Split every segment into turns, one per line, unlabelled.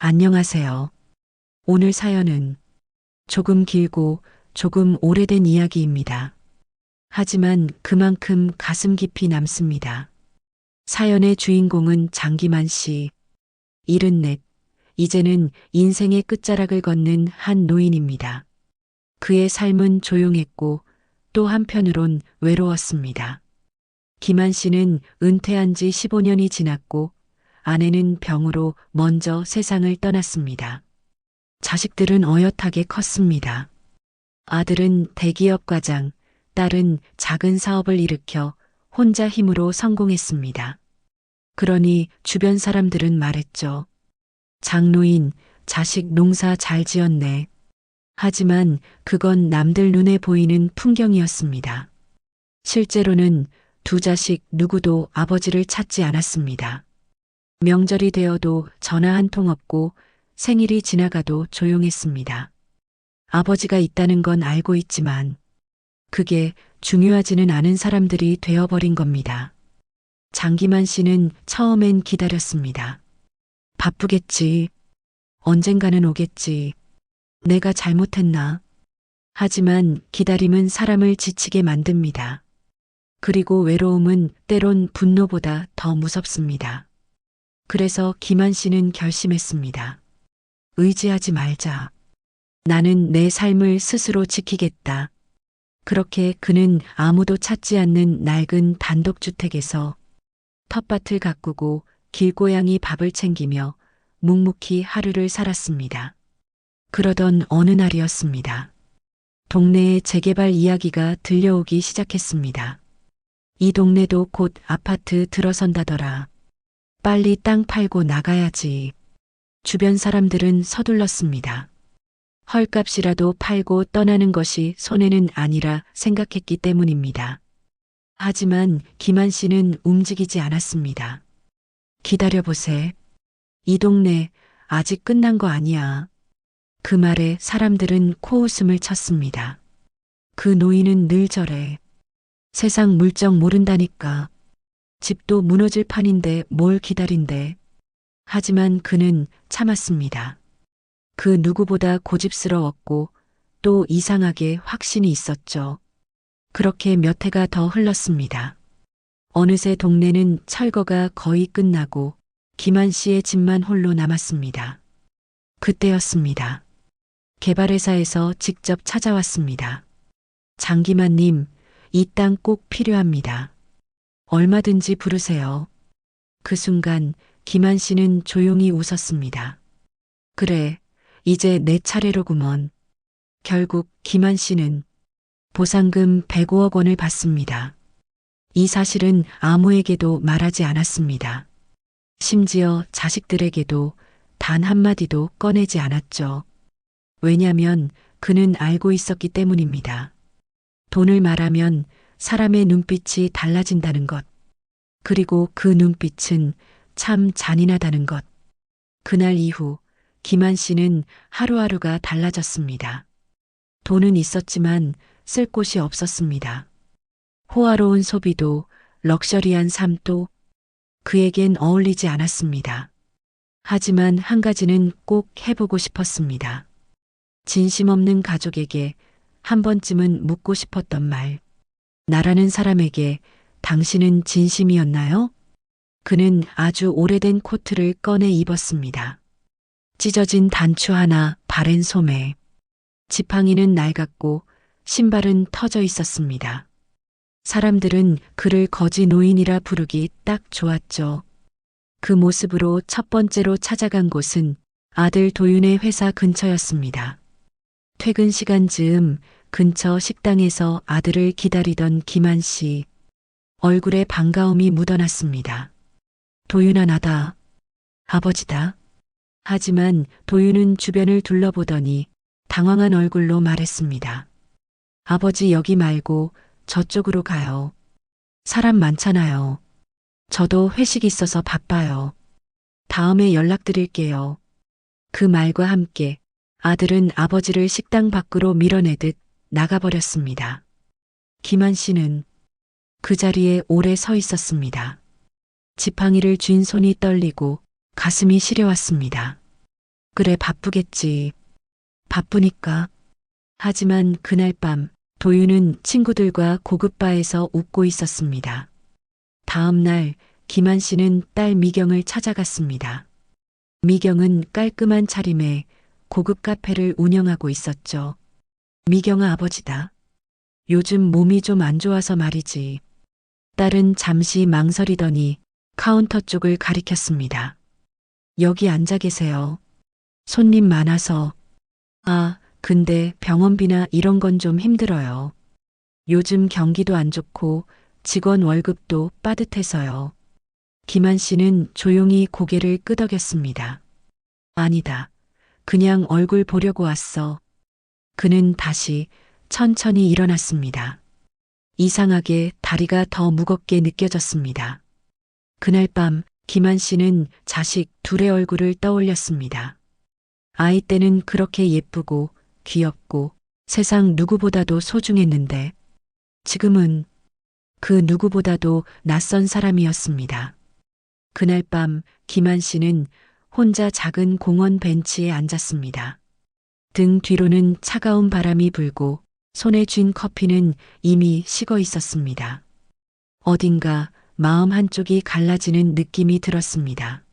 안녕하세요. 오늘 사연은 조금 길고 조금 오래된 이야기입니다. 하지만 그만큼 가슴 깊이 남습니다. 사연의 주인공은 장기만 씨, 74, 이제는 인생의 끝자락을 걷는 한 노인입니다. 그의 삶은 조용했고 또 한편으론 외로웠습니다. 김한 씨는 은퇴한 지 15년이 지났고 아내는 병으로 먼저 세상을 떠났습니다. 자식들은 어엿하게 컸습니다. 아들은 대기업 과장, 딸은 작은 사업을 일으켜 혼자 힘으로 성공했습니다. 그러니 주변 사람들은 말했죠. 장노인, 자식 농사 잘 지었네. 하지만 그건 남들 눈에 보이는 풍경이었습니다. 실제로는 두 자식 누구도 아버지를 찾지 않았습니다. 명절이 되어도 전화 한 통 없고 생일이 지나가도 조용했습니다. 아버지가 있다는 건 알고 있지만 그게 중요하지는 않은 사람들이 되어버린 겁니다. 장기만 씨는 처음엔 기다렸습니다. 바쁘겠지. 언젠가는 오겠지. 내가 잘못했나. 하지만 기다림은 사람을 지치게 만듭니다. 그리고 외로움은 때론 분노보다 더 무섭습니다. 그래서 김한 씨는 결심했습니다. 의지하지 말자. 나는 내 삶을 스스로 지키겠다. 그렇게 그는 아무도 찾지 않는 낡은 단독주택에서 텃밭을 가꾸고 길고양이 밥을 챙기며 묵묵히 하루를 살았습니다. 그러던 어느 날이었습니다. 동네에 재개발 이야기가 들려오기 시작했습니다. 이 동네도 곧 아파트 들어선다더라. 빨리 땅 팔고 나가야지. 주변 사람들은 서둘렀습니다. 헐값이라도 팔고 떠나는 것이 손해는 아니라 생각했기 때문입니다. 하지만 김한 씨는 움직이지 않았습니다. 기다려보세. 이 동네 아직 끝난 거 아니야. 그 말에 사람들은 코웃음을 쳤습니다. 그 노인은 늘 저래. 세상 물정 모른다니까. 집도 무너질 판인데 뭘 기다린대. 하지만 그는 참았습니다. 그 누구보다 고집스러웠고 또 이상하게 확신이 있었죠. 그렇게 몇 해가 더 흘렀습니다. 어느새 동네는 철거가 거의 끝나고 김한 씨의 집만 홀로 남았습니다. 그때였습니다. 개발회사에서 직접 찾아왔습니다. 장기만님, 이 땅 꼭 필요합니다. 얼마든지 부르세요. 그 순간 김한 씨는 조용히 웃었습니다. 그래, 이제 내 차례로구먼. 결국 김한 씨는 보상금 105억 원을 받습니다. 이 사실은 아무에게도 말하지 않았습니다. 심지어 자식들에게도 단 한마디도 꺼내지 않았죠. 왜냐면 그는 알고 있었기 때문입니다. 돈을 말하면 사람의 눈빛이 달라진다는 것. 그리고 그 눈빛은 참 잔인하다는 것. 그날 이후 김한 씨는 하루하루가 달라졌습니다. 돈은 있었지만 쓸 곳이 없었습니다. 호화로운 소비도 럭셔리한 삶도 그에겐 어울리지 않았습니다. 하지만 한 가지는 꼭 해보고 싶었습니다. 진심 없는 가족에게 한 번쯤은 묻고 싶었던 말. 나라는 사람에게 당신은 진심이었나요? 그는 아주 오래된 코트를 꺼내 입었습니다. 찢어진 단추 하나 바랜 소매. 지팡이는 낡았고 신발은 터져 있었습니다. 사람들은 그를 거지 노인이라 부르기 딱 좋았죠. 그 모습으로 첫 번째로 찾아간 곳은 아들 도윤의 회사 근처였습니다. 퇴근 시간 즈음 근처 식당에서 아들을 기다리던 김한 씨. 얼굴에 반가움이 묻어났습니다. 도윤아, 나다. 아버지다. 하지만 도윤은 주변을 둘러보더니 당황한 얼굴로 말했습니다. 아버지, 여기 말고 저쪽으로 가요. 사람 많잖아요. 저도 회식 있어서 바빠요. 다음에 연락드릴게요. 그 말과 함께 아들은 아버지를 식당 밖으로 밀어내듯 나가버렸습니다. 김한 씨는 그 자리에 오래 서 있었습니다. 지팡이를 쥔 손이 떨리고 가슴이 시려왔습니다. 그래, 바쁘겠지. 바쁘니까. 하지만 그날 밤 도윤은 친구들과 고급바에서 웃고 있었습니다. 다음 날 김한 씨는 딸 미경을 찾아갔습니다. 미경은 깔끔한 차림에 고급 카페를 운영하고 있었죠. 미경아, 아버지다. 요즘 몸이 좀 안 좋아서 말이지. 딸은 잠시 망설이더니 카운터 쪽을 가리켰습니다. 여기 앉아 계세요. 손님 많아서. 아, 근데 병원비나 이런 건 좀 힘들어요. 요즘 경기도 안 좋고 직원 월급도 빠듯해서요. 김한 씨는 조용히 고개를 끄덕였습니다. 아니다. 그냥 얼굴 보려고 왔어. 그는 다시 천천히 일어났습니다. 이상하게 다리가 더 무겁게 느껴졌습니다. 그날 밤 김한 씨는 자식 둘의 얼굴을 떠올렸습니다. 아이 때는 그렇게 예쁘고 귀엽고 세상 누구보다도 소중했는데 지금은 그 누구보다도 낯선 사람이었습니다. 그날 밤 김한 씨는 혼자 작은 공원 벤치에 앉았습니다. 등 뒤로는 차가운 바람이 불고 손에 쥔 커피는 이미 식어 있었습니다. 어딘가 마음 한쪽이 갈라지는 느낌이 들었습니다.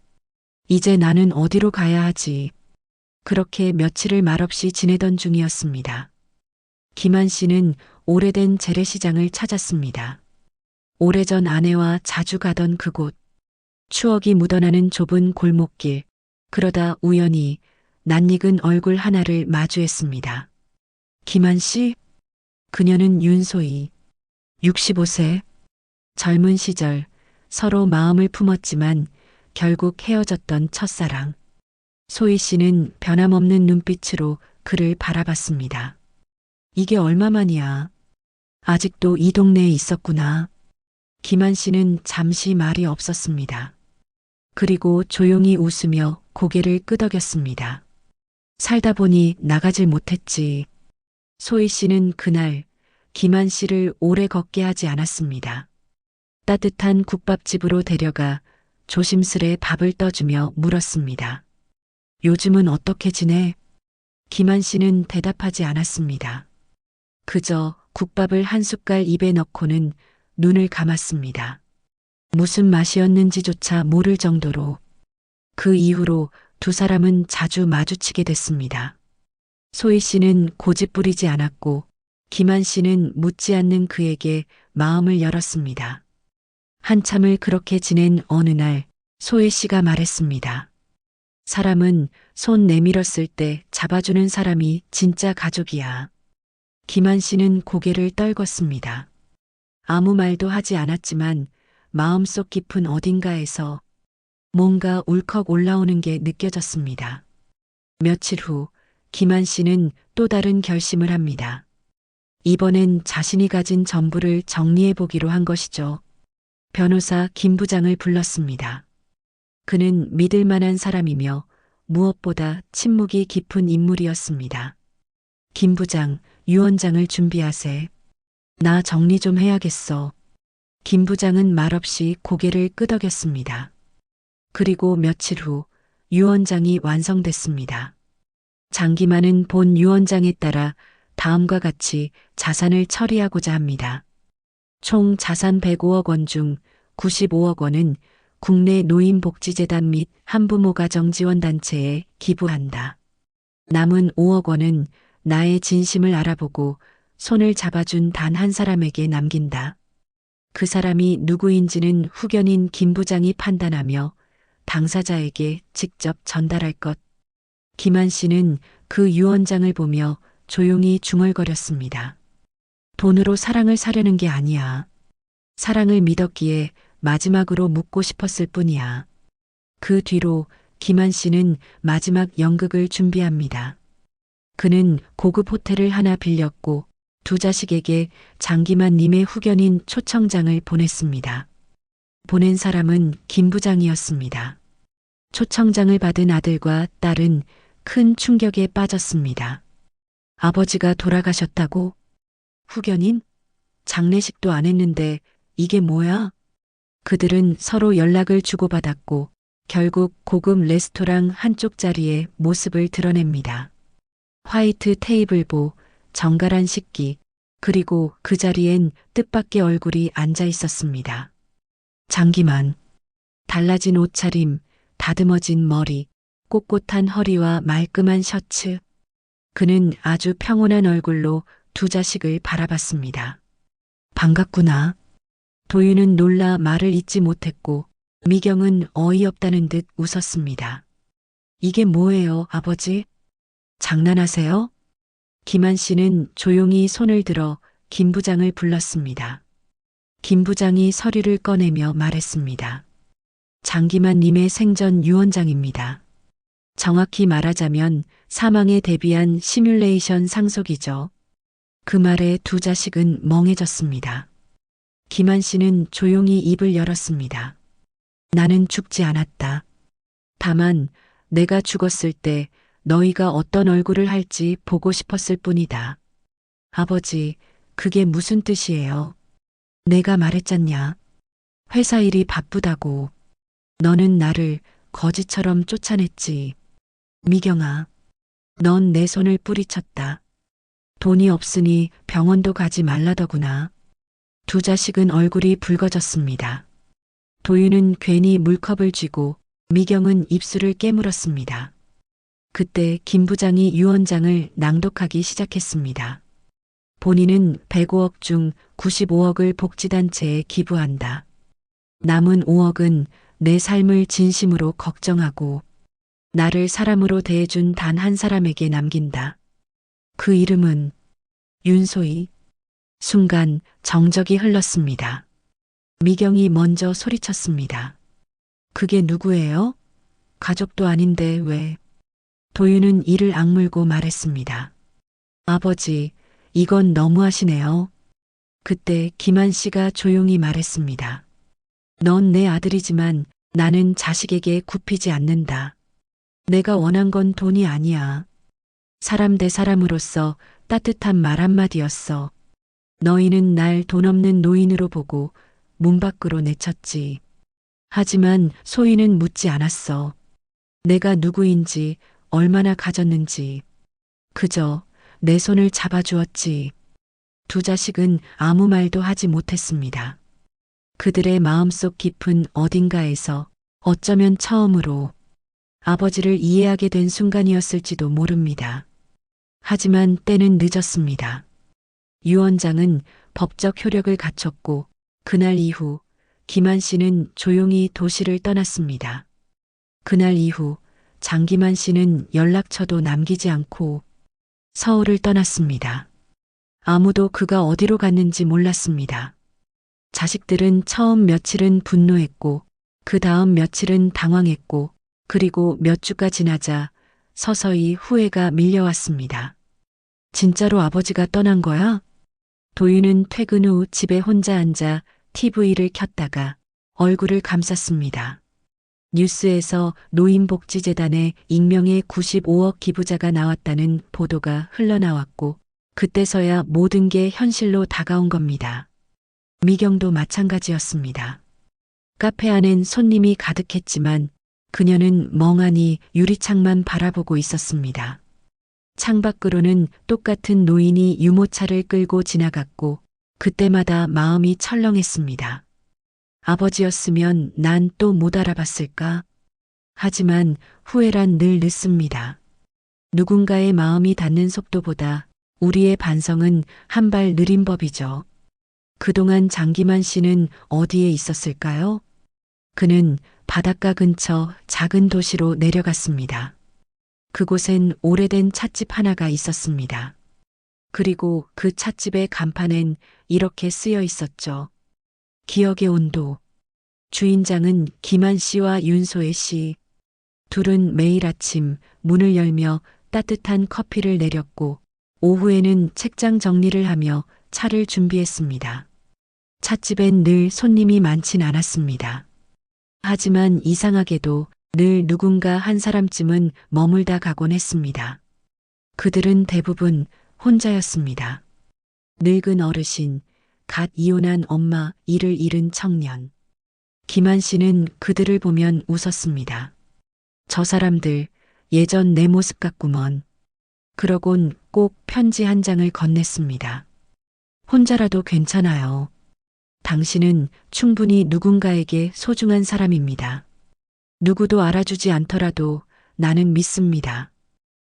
이제 나는 어디로 가야 하지? 그렇게 며칠을 말없이 지내던 중이었습니다. 김한 씨는 오래된 재래시장을 찾았습니다. 오래전 아내와 자주 가던 그곳, 추억이 묻어나는 좁은 골목길, 그러다 우연히 낯익은 얼굴 하나를 마주했습니다. 김한 씨? 그녀는 윤소희, 65세. 젊은 시절 서로 마음을 품었지만 결국 헤어졌던 첫사랑. 소희 씨는 변함없는 눈빛으로 그를 바라봤습니다. 이게 얼마만이야? 아직도 이 동네에 있었구나. 김한 씨는 잠시 말이 없었습니다. 그리고 조용히 웃으며 고개를 끄덕였습니다. 살다 보니 나가질 못했지. 소희 씨는 그날 김한 씨를 오래 걷게 하지 않았습니다. 따뜻한 국밥집으로 데려가 조심스레 밥을 떠주며 물었습니다. 요즘은 어떻게 지내? 김한 씨는 대답하지 않았습니다. 그저 국밥을 한 숟갈 입에 넣고는 눈을 감았습니다. 무슨 맛이었는지조차 모를 정도로. 그 이후로 두 사람은 자주 마주치게 됐습니다. 소희 씨는 고집 부리지 않았고 김한 씨는 묻지 않는 그에게 마음을 열었습니다. 한참을 그렇게 지낸 어느 날 소희 씨가 말했습니다. 사람은 손 내밀었을 때 잡아주는 사람이 진짜 가족이야. 김한 씨는 고개를 떨궜습니다. 아무 말도 하지 않았지만 마음속 깊은 어딘가에서 뭔가 울컥 올라오는 게 느껴졌습니다. 며칠 후 김한 씨는 또 다른 결심을 합니다. 이번엔 자신이 가진 전부를 정리해 보기로 한 것이죠. 변호사 김 부장을 불렀습니다. 그는 믿을 만한 사람이며 무엇보다 친목이 깊은 인물이었습니다. 김 부장, 유 원장을 준비하세. 나 정리 좀 해야겠어. 김 부장은 말없이 고개를 끄덕였습니다. 그리고 며칠 후 유 원장이 완성됐습니다. 장기만은 본 유 원장에 따라 다음과 같이 자산을 처리하고자 합니다. 총 자산 105억 원 중 95억 원은 국내 노인복지재단 및 한부모 가정지원단체에 기부한다. 남은 5억 원은 나의 진심을 알아보고 손을 잡아준 단 한 사람에게 남긴다. 그 사람이 누구인지는 후견인 김 부장이 판단하며 당사자에게 직접 전달할 것. 김한 씨는 그 유 원장을 보며 조용히 중얼거렸습니다. 돈으로 사랑을 사려는 게 아니야. 사랑을 믿었기에 마지막으로 묻고 싶었을 뿐이야. 그 뒤로 김한 씨는 마지막 연극을 준비합니다. 그는 고급 호텔을 하나 빌렸고 두 자식에게 장기만 님의 후견인 초청장을 보냈습니다. 보낸 사람은 김 부장이었습니다. 초청장을 받은 아들과 딸은 큰 충격에 빠졌습니다. 아버지가 돌아가셨다고? 후견인? 장례식도 안 했는데 이게 뭐야? 그들은 서로 연락을 주고받았고 결국 고급 레스토랑 한쪽 자리에 모습을 드러냅니다. 화이트 테이블보, 정갈한 식기, 그리고 그 자리엔 뜻밖의 얼굴이 앉아 있었습니다. 장기만. 달라진 옷차림, 다듬어진 머리, 꼿꼿한 허리와 말끔한 셔츠. 그는 아주 평온한 얼굴로 두 자식을 바라봤습니다. 반갑구나. 도윤은 놀라 말을 잇지 못했고 미경은 어이없다는 듯 웃었습니다. 이게 뭐예요, 아버지? 장난하세요? 김한 씨는 조용히 손을 들어 김 부장을 불렀습니다. 김 부장이 서류를 꺼내며 말했습니다. 장기만 님의 생전 유언장입니다. 정확히 말하자면 사망에 대비한 시뮬레이션 상속이죠. 그 말에 두 자식은 멍해졌습니다. 김한 씨는 조용히 입을 열었습니다. 나는 죽지 않았다. 다만 내가 죽었을 때 너희가 어떤 얼굴을 할지 보고 싶었을 뿐이다. 아버지, 그게 무슨 뜻이에요? 내가 말했잖냐. 회사 일이 바쁘다고. 너는 나를 거지처럼 쫓아냈지. 미경아, 넌 내 손을 뿌리쳤다. 돈이 없으니 병원도 가지 말라더구나. 두 자식은 얼굴이 붉어졌습니다. 도윤은 괜히 물컵을 쥐고 미경은 입술을 깨물었습니다. 그때 김 부장이 유언장을 낭독하기 시작했습니다. 본인은 105억 중 95억을 복지단체에 기부한다. 남은 5억은 내 삶을 진심으로 걱정하고 나를 사람으로 대해준 단 한 사람에게 남긴다. 그 이름은 윤소희. 순간 정적이 흘렀습니다. 미경이 먼저 소리쳤습니다. 그게 누구예요? 가족도 아닌데 왜? 도윤은 이를 악물고 말했습니다. 아버지, 이건 너무하시네요. 그때 김한 씨가 조용히 말했습니다. 넌 내 아들이지만 나는 자식에게 굽히지 않는다. 내가 원한 건 돈이 아니야. 사람 대 사람으로서 따뜻한 말 한마디였어. 너희는 날 돈 없는 노인으로 보고 문 밖으로 내쳤지. 하지만 소희는 묻지 않았어. 내가 누구인지, 얼마나 가졌는지. 그저 내 손을 잡아주었지. 두 자식은 아무 말도 하지 못했습니다. 그들의 마음속 깊은 어딘가에서 어쩌면 처음으로 아버지를 이해하게 된 순간이었을지도 모릅니다. 하지만 때는 늦었습니다. 유언장은 법적 효력을 갖췄고 그날 이후 김한 씨는 조용히 도시를 떠났습니다. 그날 이후 장기만 씨는 연락처도 남기지 않고 서울을 떠났습니다. 아무도 그가 어디로 갔는지 몰랐습니다. 자식들은 처음 며칠은 분노했고 그 다음 며칠은 당황했고 그리고 몇 주가 지나자 서서히 후회가 밀려왔습니다. 진짜로 아버지가 떠난 거야? 도윤은 퇴근 후 집에 혼자 앉아 TV를 켰다가 얼굴을 감쌌습니다. 뉴스에서 노인복지재단에 익명의 95억 기부자가 나왔다는 보도가 흘러나왔고 그때서야 모든 게 현실로 다가온 겁니다. 미경도 마찬가지였습니다. 카페 안엔 손님이 가득했지만 그녀는 멍하니 유리창만 바라보고 있었습니다. 창밖으로는 똑같은 노인이 유모차를 끌고 지나갔고 그때마다 마음이 철렁했습니다. 아버지였으면 난 또 못 알아봤을까? 하지만 후회란 늘 늦습니다. 누군가의 마음이 닿는 속도보다 우리의 반성은 한 발 느린 법이죠. 그동안 장기만 씨는 어디에 있었을까요? 그는 바닷가 근처 작은 도시로 내려갔습니다. 그곳엔 오래된 찻집 하나가 있었습니다. 그리고 그 찻집의 간판엔 이렇게 쓰여 있었죠. 기억의 온도. 주인장은 김한 씨와 윤소혜 씨. 둘은 매일 아침 문을 열며 따뜻한 커피를 내렸고 오후에는 책장 정리를 하며 차를 준비했습니다. 찻집엔 늘 손님이 많진 않았습니다. 하지만 이상하게도 늘 누군가 한 사람쯤은 머물다 가곤 했습니다. 그들은 대부분 혼자였습니다. 늙은 어르신, 갓 이혼한 엄마, 일을 잃은 청년. 김한 씨는 그들을 보면 웃었습니다. 저 사람들 예전 내 모습 같구먼. 그러곤 꼭 편지 한 장을 건넸습니다. 혼자라도 괜찮아요. 당신은 충분히 누군가에게 소중한 사람입니다. 누구도 알아주지 않더라도 나는 믿습니다.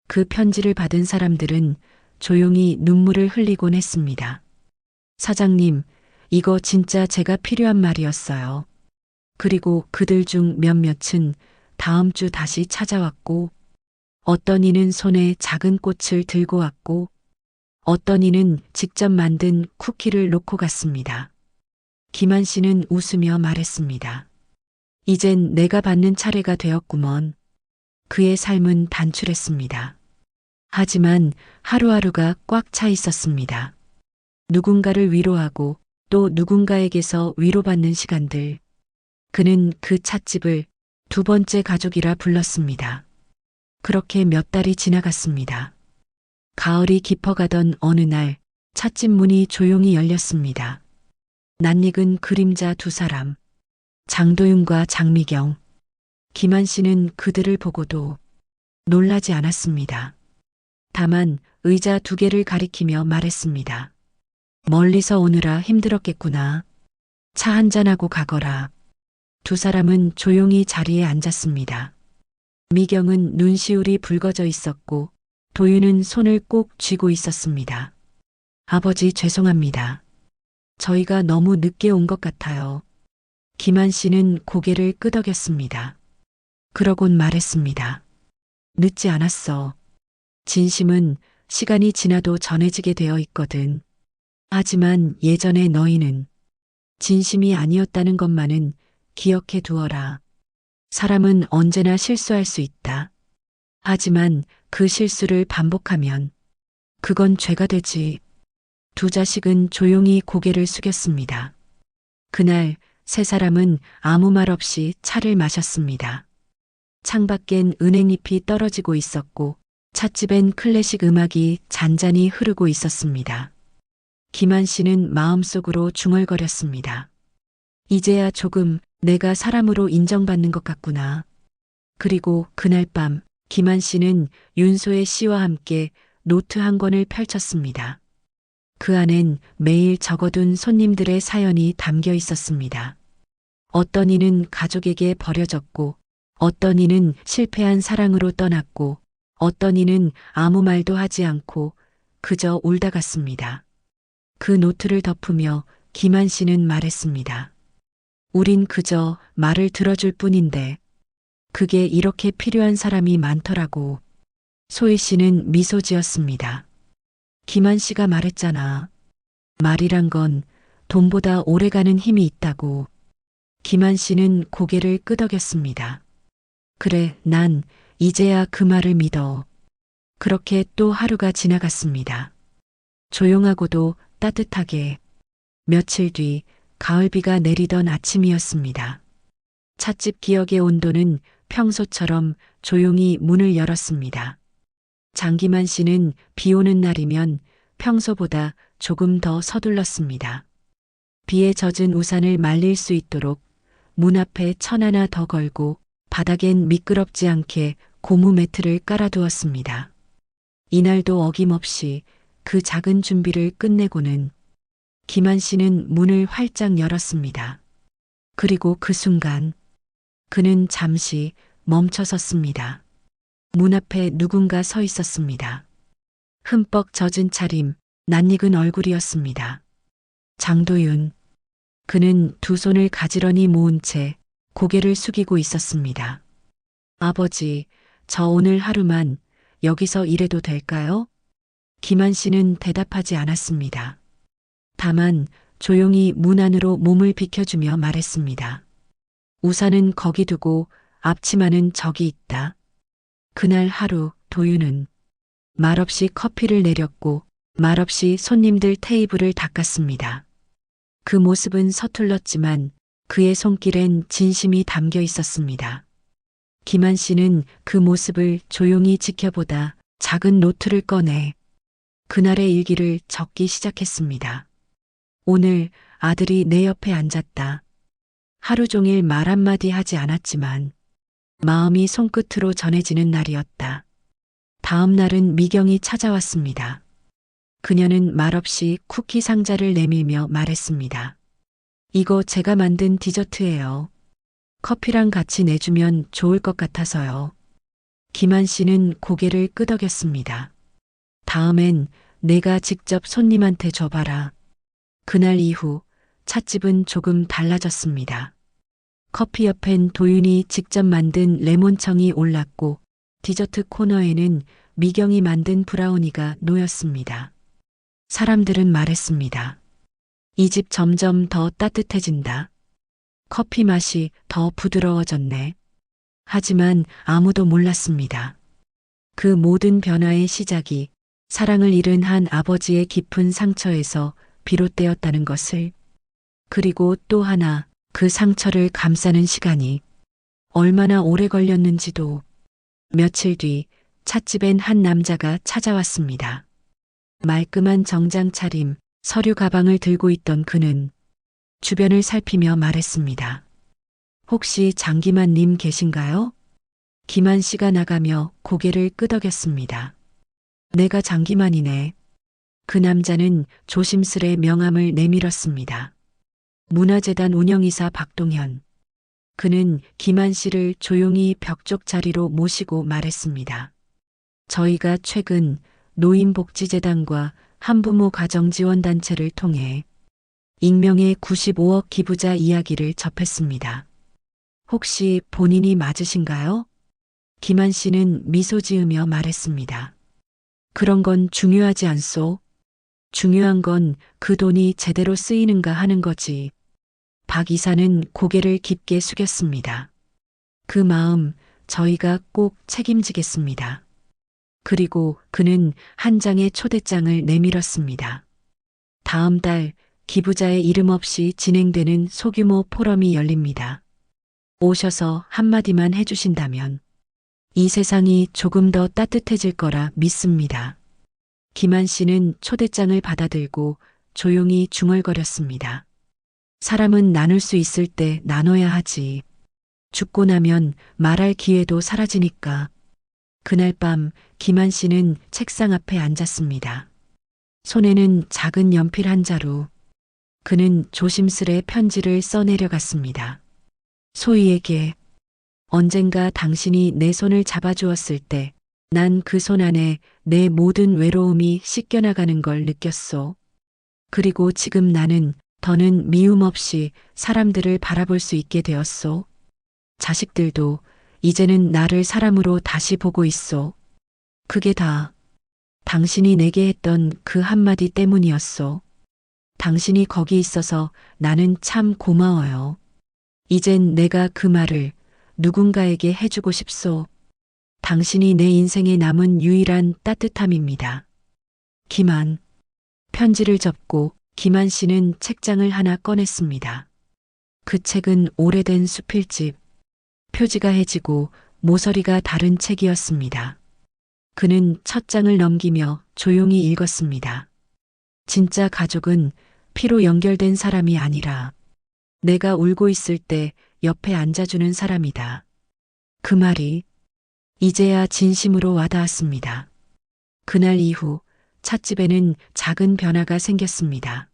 그 편지를 받은 사람들은 조용히 눈물을 흘리곤 했습니다. 사장님, 이거 진짜 제가 필요한 말이었어요. 그리고 그들 중 몇몇은 다음 주 다시 찾아왔고, 어떤 이는 손에 작은 꽃을 들고 왔고, 어떤 이는 직접 만든 쿠키를 놓고 갔습니다. 김한 씨는 웃으며 말했습니다. 이젠 내가 받는 차례가 되었구먼. 그의 삶은 단출했습니다. 하지만 하루하루가 꽉 차 있었습니다. 누군가를 위로하고 또 누군가에게서 위로받는 시간들. 그는 그 찻집을 두 번째 가족이라 불렀습니다. 그렇게 몇 달이 지나갔습니다. 가을이 깊어가던 어느 날 찻집 문이 조용히 열렸습니다. 낯익은 그림자 두 사람, 장도윤과 장미경. 김한 씨는 그들을 보고도 놀라지 않았습니다. 다만 의자 두 개를 가리키며 말했습니다. 멀리서 오느라 힘들었겠구나. 차 한잔하고 가거라. 두 사람은 조용히 자리에 앉았습니다. 미경은 눈시울이 붉어져 있었고 도윤은 손을 꼭 쥐고 있었습니다. 아버지 죄송합니다. 저희가 너무 늦게 온 것 같아요. 김한 씨는 고개를 끄덕였습니다. 그러곤 말했습니다. 늦지 않았어. 진심은 시간이 지나도 전해지게 되어 있거든. 하지만 예전의 너희는 진심이 아니었다는 것만은 기억해 두어라. 사람은 언제나 실수할 수 있다. 하지만 그 실수를 반복하면 그건 죄가 되지. 두 자식은 조용히 고개를 숙였습니다. 그날 세 사람은 아무 말 없이 차를 마셨습니다. 창밖엔 은행잎이 떨어지고 있었고 찻집엔 클래식 음악이 잔잔히 흐르고 있었습니다. 김한 씨는 마음속으로 중얼거렸습니다. 이제야 조금 내가 사람으로 인정받는 것 같구나. 그리고 그날 밤 김한 씨는 윤소의 시와 함께 노트 한 권을 펼쳤습니다. 그 안엔 매일 적어둔 손님들의 사연이 담겨 있었습니다. 어떤 이는 가족에게 버려졌고, 어떤 이는 실패한 사랑으로 떠났고, 어떤 이는 아무 말도 하지 않고 그저 울다 갔습니다. 그 노트를 덮으며 김한 씨는 말했습니다. 우린 그저 말을 들어줄 뿐인데 그게 이렇게 필요한 사람이 많더라고. 소희 씨는 미소 지었습니다. 김한 씨가 말했잖아. 말이란 건 돈보다 오래가는 힘이 있다고. 김한 씨는 고개를 끄덕였습니다. 그래, 난 이제야 그 말을 믿어. 그렇게 또 하루가 지나갔습니다. 조용하고도 따뜻하게. 며칠 뒤 가을비가 내리던 아침이었습니다. 찻집 기억의 온도는 평소처럼 조용히 문을 열었습니다. 장기만 씨는 비 오는 날이면 평소보다 조금 더 서둘렀습니다. 비에 젖은 우산을 말릴 수 있도록 문 앞에 천 하나 더 걸고 바닥엔 미끄럽지 않게 고무 매트를 깔아두었습니다. 이날도 어김없이 그 작은 준비를 끝내고는 김한 씨는 문을 활짝 열었습니다. 그리고 그 순간 그는 잠시 멈춰 섰습니다. 문 앞에 누군가 서 있었습니다. 흠뻑 젖은 차림, 낯익은 얼굴이었습니다. 장도윤. 그는 두 손을 가지런히 모은 채 고개를 숙이고 있었습니다. 아버지, 저 오늘 하루만 여기서 일해도 될까요? 김한 씨는 대답하지 않았습니다. 다만 조용히 문 안으로 몸을 비켜주며 말했습니다. 우산은 거기 두고 앞치마는 저기 있다. 그날 하루 도윤은 말없이 커피를 내렸고 말없이 손님들 테이블을 닦았습니다. 그 모습은 서툴렀지만 그의 손길엔 진심이 담겨 있었습니다. 김한 씨는 그 모습을 조용히 지켜보다 작은 노트를 꺼내 그날의 일기를 적기 시작했습니다. 오늘 아들이 내 옆에 앉았다. 하루 종일 말 한마디 하지 않았지만 마음이 손끝으로 전해지는 날이었다. 다음 날은 미경이 찾아왔습니다. 그녀는 말없이 쿠키 상자를 내밀며 말했습니다. 이거 제가 만든 디저트예요. 커피랑 같이 내주면 좋을 것 같아서요. 김한 씨는 고개를 끄덕였습니다. 다음엔 내가 직접 손님한테 줘봐라. 그날 이후 찻집은 조금 달라졌습니다. 커피 옆엔 도윤이 직접 만든 레몬청이 올랐고 디저트 코너에는 미경이 만든 브라우니가 놓였습니다. 사람들은 말했습니다. 이 집 점점 더 따뜻해진다. 커피 맛이 더 부드러워졌네. 하지만 아무도 몰랐습니다. 그 모든 변화의 시작이 사랑을 잃은 한 아버지의 깊은 상처에서 비롯되었다는 것을, 그리고 또 하나 그 상처를 감싸는 시간이 얼마나 오래 걸렸는지도. 며칠 뒤 찻집엔 한 남자가 찾아왔습니다. 말끔한 정장 차림, 서류 가방을 들고 있던 그는 주변을 살피며 말했습니다. 혹시 장기만 님 계신가요? 김한 씨가 나가며 고개를 끄덕였습니다. 내가 장기만이네. 그 남자는 조심스레 명함을 내밀었습니다. 문화재단 운영이사 박동현. 그는 김한 씨를 조용히 벽쪽 자리로 모시고 말했습니다. 저희가 최근 노인복지재단과 한부모 가정지원단체를 통해 익명의 95억 기부자 이야기를 접했습니다. 혹시 본인이 맞으신가요? 김한 씨는 미소 지으며 말했습니다. 그런 건 중요하지 않소. 중요한 건 그 돈이 제대로 쓰이는가 하는 거지. 박 이사는 고개를 깊게 숙였습니다. 그 마음 저희가 꼭 책임지겠습니다. 그리고 그는 한 장의 초대장을 내밀었습니다. 다음 달 기부자의 이름 없이 진행되는 소규모 포럼이 열립니다. 오셔서 한마디만 해주신다면 이 세상이 조금 더 따뜻해질 거라 믿습니다. 김한 씨는 초대장을 받아들고 조용히 중얼거렸습니다. 사람은 나눌 수 있을 때 나눠야 하지. 죽고 나면 말할 기회도 사라지니까. 그날 밤 김한 씨는 책상 앞에 앉았습니다. 손에는 작은 연필 한 자루. 그는 조심스레 편지를 써내려갔습니다. 소희에게. 언젠가 당신이 내 손을 잡아주었을 때 난 그 손 안에 내 모든 외로움이 씻겨나가는 걸 느꼈소. 그리고 지금 나는 더는 미움 없이 사람들을 바라볼 수 있게 되었소. 자식들도 이제는 나를 사람으로 다시 보고 있소. 그게 다 당신이 내게 했던 그 한마디 때문이었소. 당신이 거기 있어서 나는 참 고마워요. 이젠 내가 그 말을 누군가에게 해주고 싶소. 당신이 내 인생에 남은 유일한 따뜻함입니다. 김한. 편지를 접고 김한 씨는 책장을 하나 꺼냈습니다. 그 책은 오래된 수필집. 표지가 해지고 모서리가 다른 책이었습니다. 그는 첫 장을 넘기며 조용히 읽었습니다. 진짜 가족은 피로 연결된 사람이 아니라 내가 울고 있을 때 옆에 앉아주는 사람이다. 그 말이 이제야 진심으로 와닿았습니다. 그날 이후 찻집에는 작은 변화가 생겼습니다.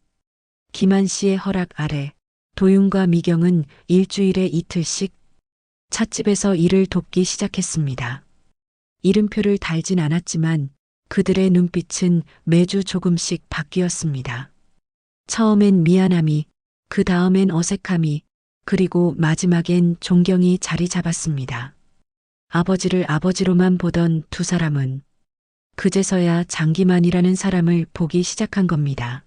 김한 씨의 허락 아래 도윤과 미경은 일주일에 이틀씩 찻집에서 일을 돕기 시작했습니다. 이름표를 달진 않았지만 그들의 눈빛은 매주 조금씩 바뀌었습니다. 처음엔 미안함이, 그 다음엔 어색함이, 그리고 마지막엔 존경이 자리 잡았습니다. 아버지를 아버지로만 보던 두 사람은 그제서야 장기만이라는 사람을 보기 시작한 겁니다.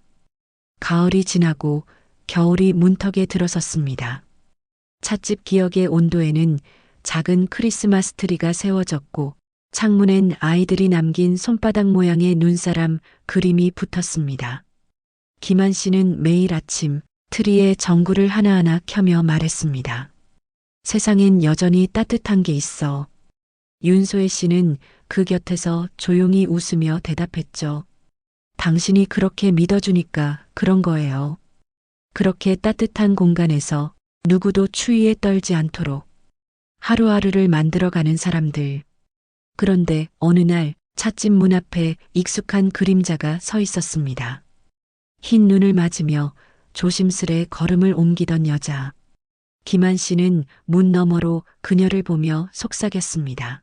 가을이 지나고 겨울이 문턱에 들어섰습니다. 찻집 기억의 온도에는 작은 크리스마스 트리가 세워졌고 창문엔 아이들이 남긴 손바닥 모양의 눈사람 그림이 붙었습니다. 김한 씨는 매일 아침 트리에 전구를 하나하나 켜며 말했습니다. 세상엔 여전히 따뜻한 게 있어. 윤소혜 씨는 그 곁에서 조용히 웃으며 대답했죠. 당신이 그렇게 믿어주니까 그런 거예요. 그렇게 따뜻한 공간에서 누구도 추위에 떨지 않도록 하루하루를 만들어가는 사람들. 그런데 어느 날 찻집 문 앞에 익숙한 그림자가 서 있었습니다. 흰 눈을 맞으며 조심스레 걸음을 옮기던 여자. 김한 씨는 문 너머로 그녀를 보며 속삭였습니다.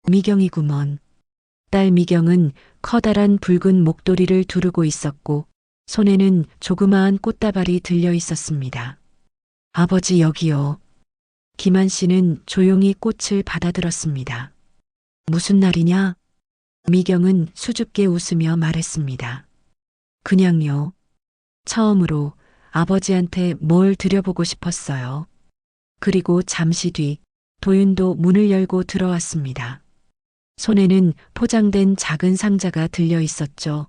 미경이구먼. 딸 미경은 커다란 붉은 목도리를 두르고 있었고 손에는 조그마한 꽃다발이 들려 있었습니다. 아버지 여기요. 김한 씨는 조용히 꽃을 받아들었습니다. 무슨 날이냐? 미경은 수줍게 웃으며 말했습니다. 그냥요. 처음으로 아버지한테 뭘 드려보고 싶었어요. 그리고 잠시 뒤 도윤도 문을 열고 들어왔습니다. 손에는 포장된 작은 상자가 들려 있었죠.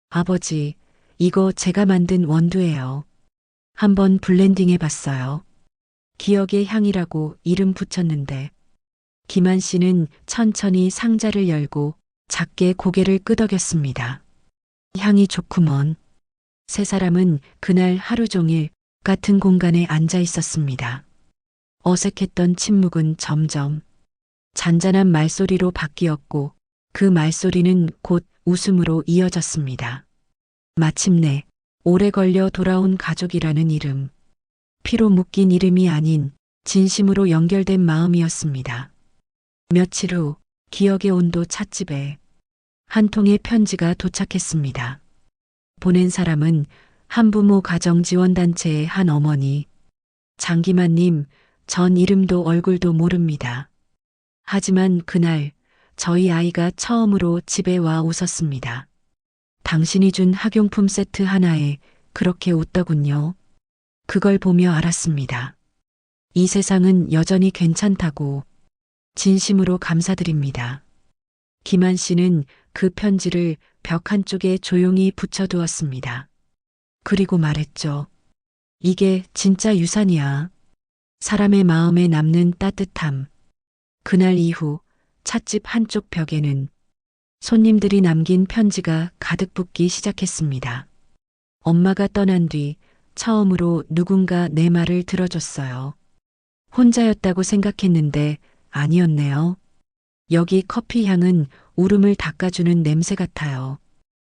아버지, 이거 제가 만든 원두예요. 한번 블렌딩해 봤어요. 기억의 향이라고 이름 붙였는데 김한 씨는 천천히 상자를 열고 작게 고개를 끄덕였습니다. 향이 좋구먼. 세 사람은 그날 하루 종일 같은 공간에 앉아 있었습니다. 어색했던 침묵은 점점 잔잔한 말소리로 바뀌었고 그 말소리는 곧 웃음으로 이어졌습니다. 마침내 오래 걸려 돌아온 가족이라는 이름. 피로 묶인 이름이 아닌 진심으로 연결된 마음이었습니다. 며칠 후 기억의 온도 찻집에 한 통의 편지가 도착했습니다. 보낸 사람은 한부모 가정지원단체의 한 어머니. 장기만님, 전 이름도 얼굴도 모릅니다. 하지만 그날 저희 아이가 처음으로 집에 와 웃었습니다. 당신이 준 학용품 세트 하나에 그렇게 웃더군요. 그걸 보며 알았습니다. 이 세상은 여전히 괜찮다고. 진심으로 감사드립니다. 김한 씨는 그 편지를 벽 한쪽에 조용히 붙여두었습니다. 그리고 말했죠. 이게 진짜 유산이야. 사람의 마음에 남는 따뜻함. 그날 이후 찻집 한쪽 벽에는 손님들이 남긴 편지가 가득 붙기 시작했습니다. 엄마가 떠난 뒤 처음으로 누군가 내 말을 들어줬어요. 혼자였다고 생각했는데 아니었네요. 여기 커피 향은 울음을 닦아주는 냄새 같아요.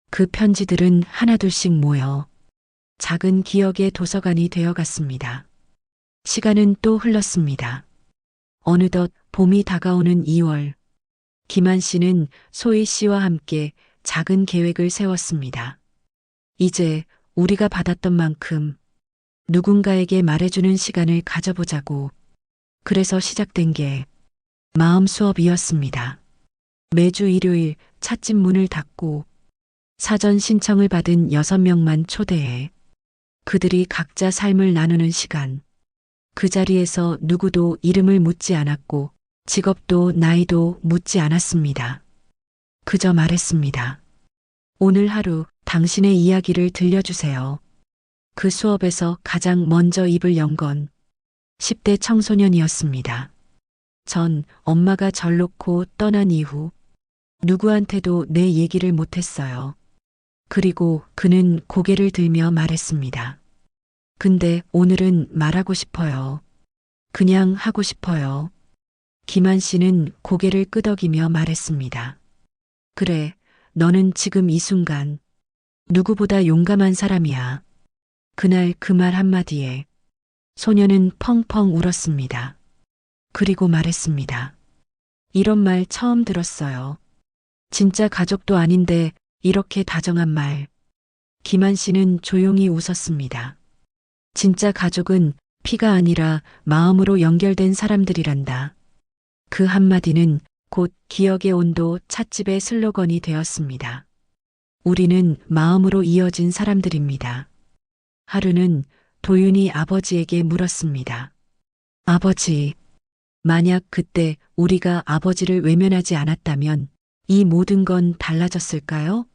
그 편지들은 하나둘씩 모여 작은 기억의 도서관이 되어갔습니다. 시간은 또 흘렀습니다. 어느덧 봄이 다가오는 2월. 김한 씨는 소희 씨와 함께 작은 계획을 세웠습니다. 이제 우리가 받았던 만큼 누군가에게 말해주는 시간을 가져보자고. 그래서 시작된 게 마음 수업이었습니다. 매주 일요일 찻집 문을 닫고 사전 신청을 받은 6명만 초대해 그들이 각자 삶을 나누는 시간. 그 자리에서 누구도 이름을 묻지 않았고 직업도 나이도 묻지 않았습니다. 그저 말했습니다. 오늘 하루 당신의 이야기를 들려주세요. 그 수업에서 가장 먼저 입을 연 건 10대 청소년이었습니다. 전 엄마가 절 놓고 떠난 이후 누구한테도 내 얘기를 못했어요. 그리고 그는 고개를 들며 말했습니다. 근데 오늘은 말하고 싶어요. 그냥 하고 싶어요. 김한 씨는 고개를 끄덕이며 말했습니다. 그래, 너는 지금 이 순간 누구보다 용감한 사람이야. 그날 그 말 한마디에 소녀는 펑펑 울었습니다. 그리고 말했습니다. 이런 말 처음 들었어요. 진짜 가족도 아닌데 이렇게 다정한 말. 김한 씨는 조용히 웃었습니다. 진짜 가족은 피가 아니라 마음으로 연결된 사람들이란다. 그 한마디는 곧 기억의 온도 찻집의 슬로건이 되었습니다. 우리는 마음으로 이어진 사람들입니다. 하루는 도윤이 아버지에게 물었습니다. 아버지, 만약 그때 우리가 아버지를 외면하지 않았다면 이 모든 건 달라졌을까요?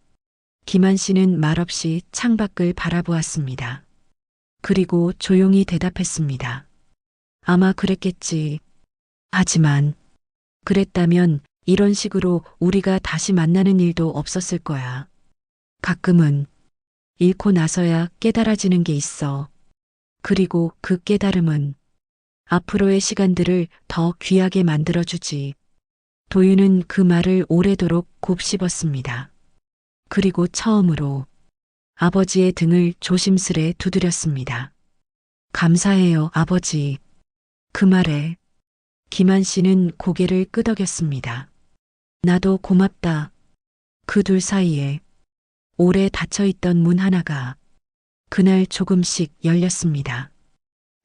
김한 씨는 말없이 창밖을 바라보았습니다. 그리고 조용히 대답했습니다. 아마 그랬겠지. 하지만 그랬다면 이런 식으로 우리가 다시 만나는 일도 없었을 거야. 가끔은 잃고 나서야 깨달아지는 게 있어. 그리고 그 깨달음은 앞으로의 시간들을 더 귀하게 만들어주지. 도윤은 그 말을 오래도록 곱씹었습니다. 그리고 처음으로 아버지의 등을 조심스레 두드렸습니다. 감사해요, 아버지. 그 말에 김한 씨는 고개를 끄덕였습니다. 나도 고맙다. 그 둘 사이에 오래 닫혀있던 문 하나가 그날 조금씩 열렸습니다.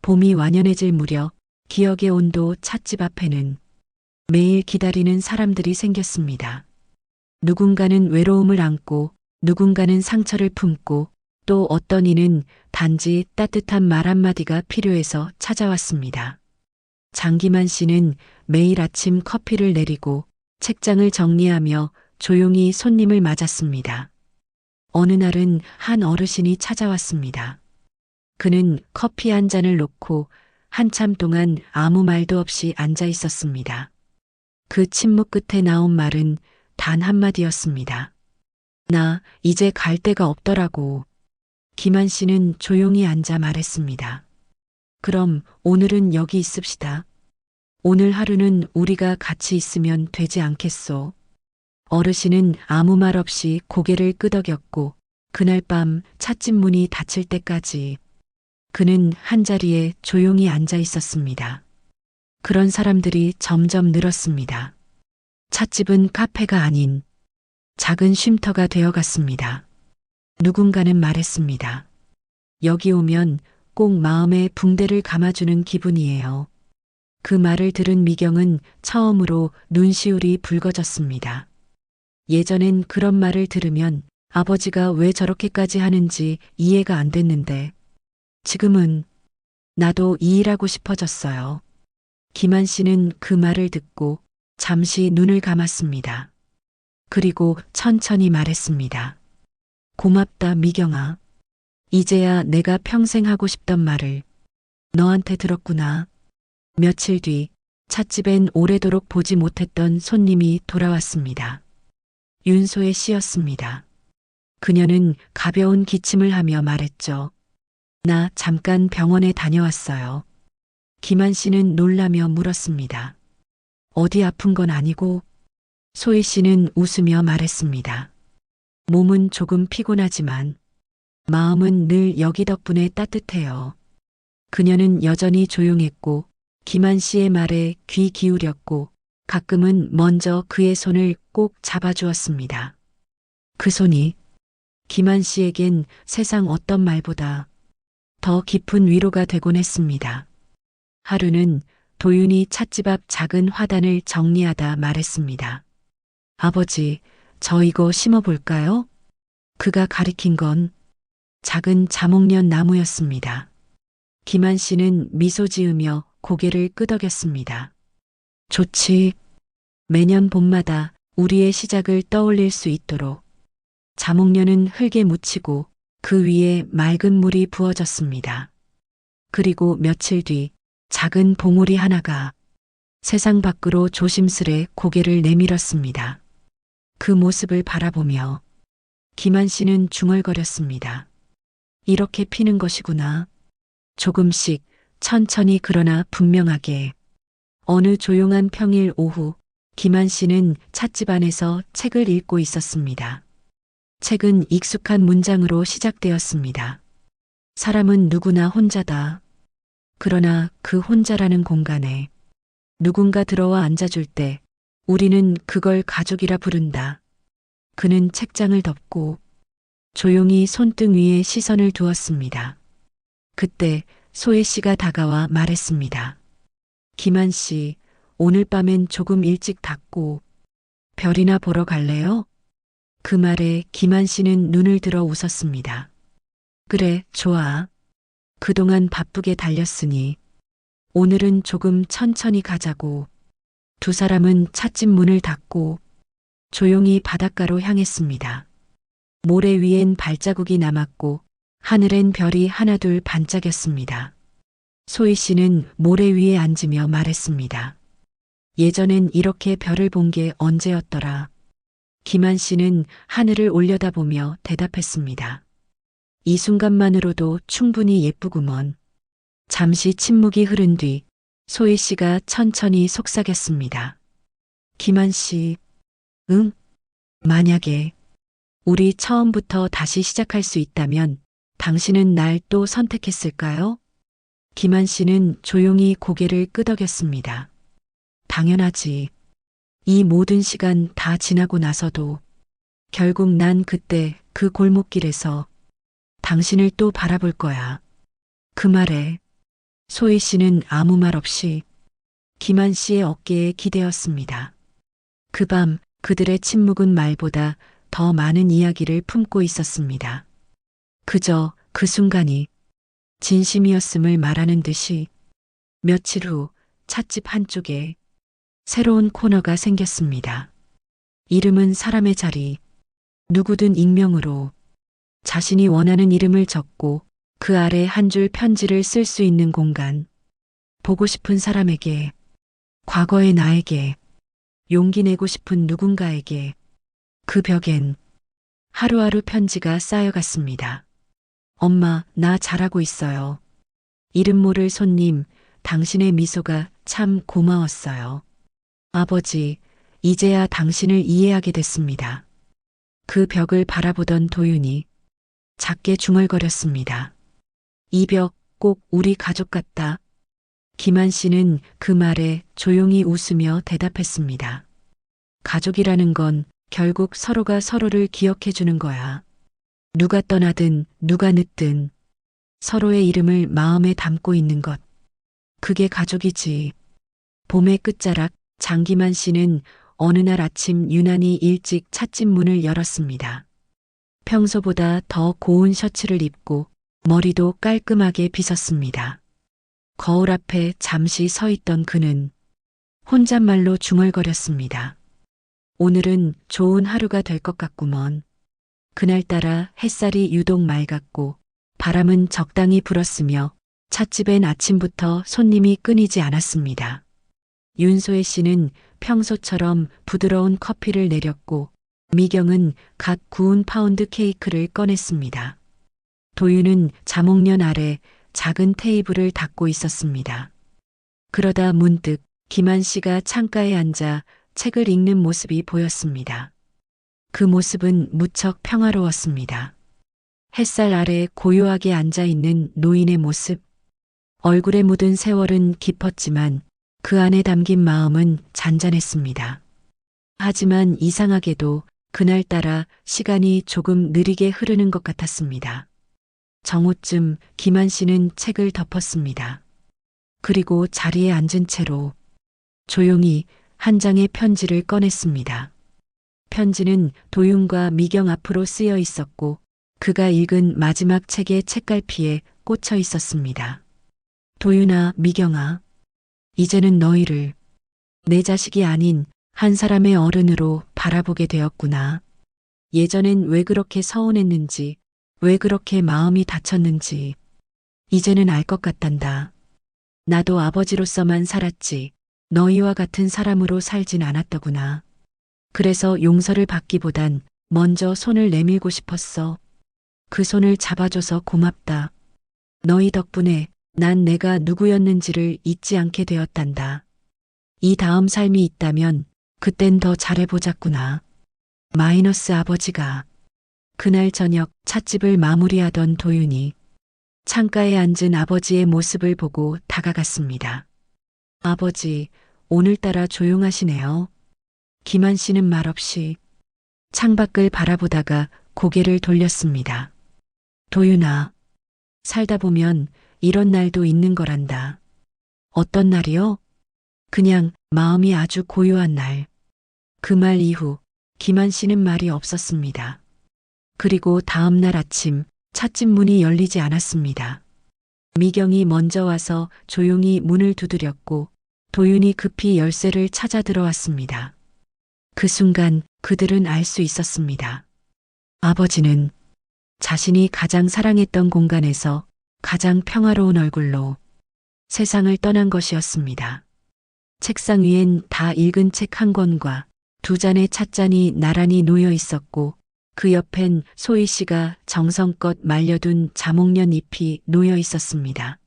봄이 완연해질 무렵 기억의 온도 찻집 앞에는 매일 기다리는 사람들이 생겼습니다. 누군가는 외로움을 안고 누군가는 상처를 품고 또 어떤 이는 단지 따뜻한 말 한마디가 필요해서 찾아왔습니다. 장기만 씨는 매일 아침 커피를 내리고 책장을 정리하며 조용히 손님을 맞았습니다. 어느 날은 한 어르신이 찾아왔습니다. 그는 커피 한 잔을 놓고 한참 동안 아무 말도 없이 앉아 있었습니다. 그 침묵 끝에 나온 말은 단 한마디였습니다. 나 이제 갈 데가 없더라고. 김한 씨는 조용히 앉아 말했습니다. 그럼 오늘은 여기 있읍시다. 오늘 하루는 우리가 같이 있으면 되지 않겠소? 어르신은 아무 말 없이 고개를 끄덕였고 그날 밤 찻집 문이 닫힐 때까지 그는 한자리에 조용히 앉아 있었습니다. 그런 사람들이 점점 늘었습니다. 찻집은 카페가 아닌 작은 쉼터가 되어갔습니다. 누군가는 말했습니다. 여기 오면 꼭 마음에 붕대를 감아주는 기분이에요. 그 말을 들은 미경은 처음으로 눈시울이 붉어졌습니다. 예전엔 그런 말을 들으면 아버지가 왜 저렇게까지 하는지 이해가 안 됐는데 지금은 나도 이 일하고 싶어졌어요. 김한 씨는 그 말을 듣고 잠시 눈을 감았습니다. 그리고 천천히 말했습니다. 고맙다, 미경아. 이제야 내가 평생 하고 싶던 말을 너한테 들었구나. 며칠 뒤 찻집엔 오래도록 보지 못했던 손님이 돌아왔습니다. 윤소의 씨였습니다. 그녀는 가벼운 기침을 하며 말했죠. 나 잠깐 병원에 다녀왔어요. 김한 씨는 놀라며 물었습니다. 어디 아픈 건 아니고? 소희 씨는 웃으며 말했습니다. 몸은 조금 피곤하지만 마음은 늘 여기 덕분에 따뜻해요. 그녀는 여전히 조용했고 김한 씨의 말에 귀 기울였고 가끔은 먼저 그의 손을 꼭 잡아주었습니다. 그 손이 김한 씨에겐 세상 어떤 말보다 더 깊은 위로가 되곤 했습니다. 하루는 도윤이 찻집 앞 작은 화단을 정리하다 말했습니다. 아버지, 저 이거 심어볼까요? 그가 가리킨 건 작은 자목련 나무였습니다. 김한 씨는 미소 지으며 고개를 끄덕였습니다. 좋지. 매년 봄마다 우리의 시작을 떠올릴 수 있도록 자목련은 흙에 묻히고 그 위에 맑은 물이 부어졌습니다. 그리고 며칠 뒤 작은 봉우리 하나가 세상 밖으로 조심스레 고개를 내밀었습니다. 그 모습을 바라보며 김한 씨는 중얼거렸습니다. 이렇게 피는 것이구나. 조금씩 천천히 그러나 분명하게. 어느 조용한 평일 오후 김한 씨는 찻집 안에서 책을 읽고 있었습니다. 책은 익숙한 문장으로 시작되었습니다. 사람은 누구나 혼자다. 그러나 그 혼자라는 공간에 누군가 들어와 앉아줄 때 우리는 그걸 가족이라 부른다. 그는 책장을 덮고 조용히 손등 위에 시선을 두었습니다. 그때 소혜 씨가 다가와 말했습니다. 김한 씨, 오늘 밤엔 조금 일찍 닫고 별이나 보러 갈래요? 그 말에 김한 씨는 눈을 들어 웃었습니다. 그래, 좋아. 그동안 바쁘게 달렸으니 오늘은 조금 천천히 가자고. 두 사람은 찻집 문을 닫고 조용히 바닷가로 향했습니다. 모래 위엔 발자국이 남았고 하늘엔 별이 하나둘 반짝였습니다. 소희 씨는 모래 위에 앉으며 말했습니다. 예전엔 이렇게 별을 본 게 언제였더라. 김한 씨는 하늘을 올려다보며 대답했습니다. 이 순간만으로도 충분히 예쁘구먼. 잠시 침묵이 흐른 뒤 소희 씨가 천천히 속삭였습니다. 김한 씨, 응? 만약에 우리 처음부터 다시 시작할 수 있다면 당신은 날 또 선택했을까요? 김한 씨는 조용히 고개를 끄덕였습니다. 당연하지. 이 모든 시간 다 지나고 나서도 결국 난 그때 그 골목길에서 당신을 또 바라볼 거야. 그 말에 소희 씨는 아무 말 없이 김한 씨의 어깨에 기대었습니다. 그 밤 그들의 침묵은 말보다 더 많은 이야기를 품고 있었습니다. 그저 그 순간이 진심이었음을 말하는 듯이 며칠 후 찻집 한쪽에 새로운 코너가 생겼습니다. 이름은 사람의 자리. 누구든 익명으로 자신이 원하는 이름을 적고 그 아래 한 줄 편지를 쓸 수 있는 공간. 보고 싶은 사람에게, 과거의 나에게, 용기 내고 싶은 누군가에게 그 벽엔 하루하루 편지가 쌓여갔습니다. 엄마, 나 잘하고 있어요. 이름 모를 손님, 당신의 미소가 참 고마웠어요. 아버지, 이제야 당신을 이해하게 됐습니다. 그 벽을 바라보던 도윤이 작게 중얼거렸습니다. 이 벽 꼭 우리 가족 같다. 김한 씨는 그 말에 조용히 웃으며 대답했습니다. 가족이라는 건 결국 서로가 서로를 기억해 주는 거야. 누가 떠나든 누가 늦든 서로의 이름을 마음에 담고 있는 것. 그게 가족이지. 봄의 끝자락 장기만 씨는 어느 날 아침 유난히 일찍 찻집 문을 열었습니다. 평소보다 더 고운 셔츠를 입고 머리도 깔끔하게 빗었습니다. 거울 앞에 잠시 서 있던 그는 혼잣말로 중얼거렸습니다. 오늘은 좋은 하루가 될 것 같구먼. 그날따라 햇살이 유독 맑았고 바람은 적당히 불었으며 찻집엔 아침부터 손님이 끊이지 않았습니다. 윤소혜 씨는 평소처럼 부드러운 커피를 내렸고 미경은 갓 구운 파운드 케이크를 꺼냈습니다. 도윤은 자목련 아래 작은 테이블을 닦고 있었습니다. 그러다 문득 김한 씨가 창가에 앉아 책을 읽는 모습이 보였습니다. 그 모습은 무척 평화로웠습니다. 햇살 아래 고요하게 앉아 있는 노인의 모습. 얼굴에 묻은 세월은 깊었지만 그 안에 담긴 마음은 잔잔했습니다. 하지만 이상하게도 그날따라 시간이 조금 느리게 흐르는 것 같았습니다. 정오쯤 김한 씨는 책을 덮었습니다. 그리고 자리에 앉은 채로 조용히 한 장의 편지를 꺼냈습니다. 편지는 도윤과 미경 앞으로 쓰여 있었고 그가 읽은 마지막 책의 책갈피에 꽂혀 있었습니다. 도윤아, 미경아, 이제는 너희를 내 자식이 아닌 한 사람의 어른으로 바라보게 되었구나. 예전엔 왜 그렇게 서운했는지, 왜 그렇게 마음이 다쳤는지 이제는 알 것 같단다. 나도 아버지로서만 살았지 너희와 같은 사람으로 살진 않았더구나. 그래서 용서를 받기보단 먼저 손을 내밀고 싶었어. 그 손을 잡아줘서 고맙다. 너희 덕분에 난 내가 누구였는지를 잊지 않게 되었단다. 이 다음 삶이 있다면 그땐 더 잘해보자꾸나. 마이너스 아버지가. 그날 저녁 찻집을 마무리하던 도윤이 창가에 앉은 아버지의 모습을 보고 다가갔습니다. 아버지, 오늘따라 조용하시네요. 김한 씨는 말없이 창밖을 바라보다가 고개를 돌렸습니다. 도윤아, 살다 보면 이런 날도 있는 거란다. 어떤 날이요? 그냥 마음이 아주 고요한 날. 그 말 이후 김한 씨는 말이 없었습니다. 그리고 다음 날 아침 찻집 문이 열리지 않았습니다. 미경이 먼저 와서 조용히 문을 두드렸고 도윤이 급히 열쇠를 찾아 들어왔습니다. 그 순간 그들은 알 수 있었습니다. 아버지는 자신이 가장 사랑했던 공간에서 가장 평화로운 얼굴로 세상을 떠난 것이었습니다. 책상 위엔 다 읽은 책 한 권과 두 잔의 찻잔이 나란히 놓여 있었고 그 옆엔 소희 씨가 정성껏 말려둔 자목련 잎이 놓여 있었습니다.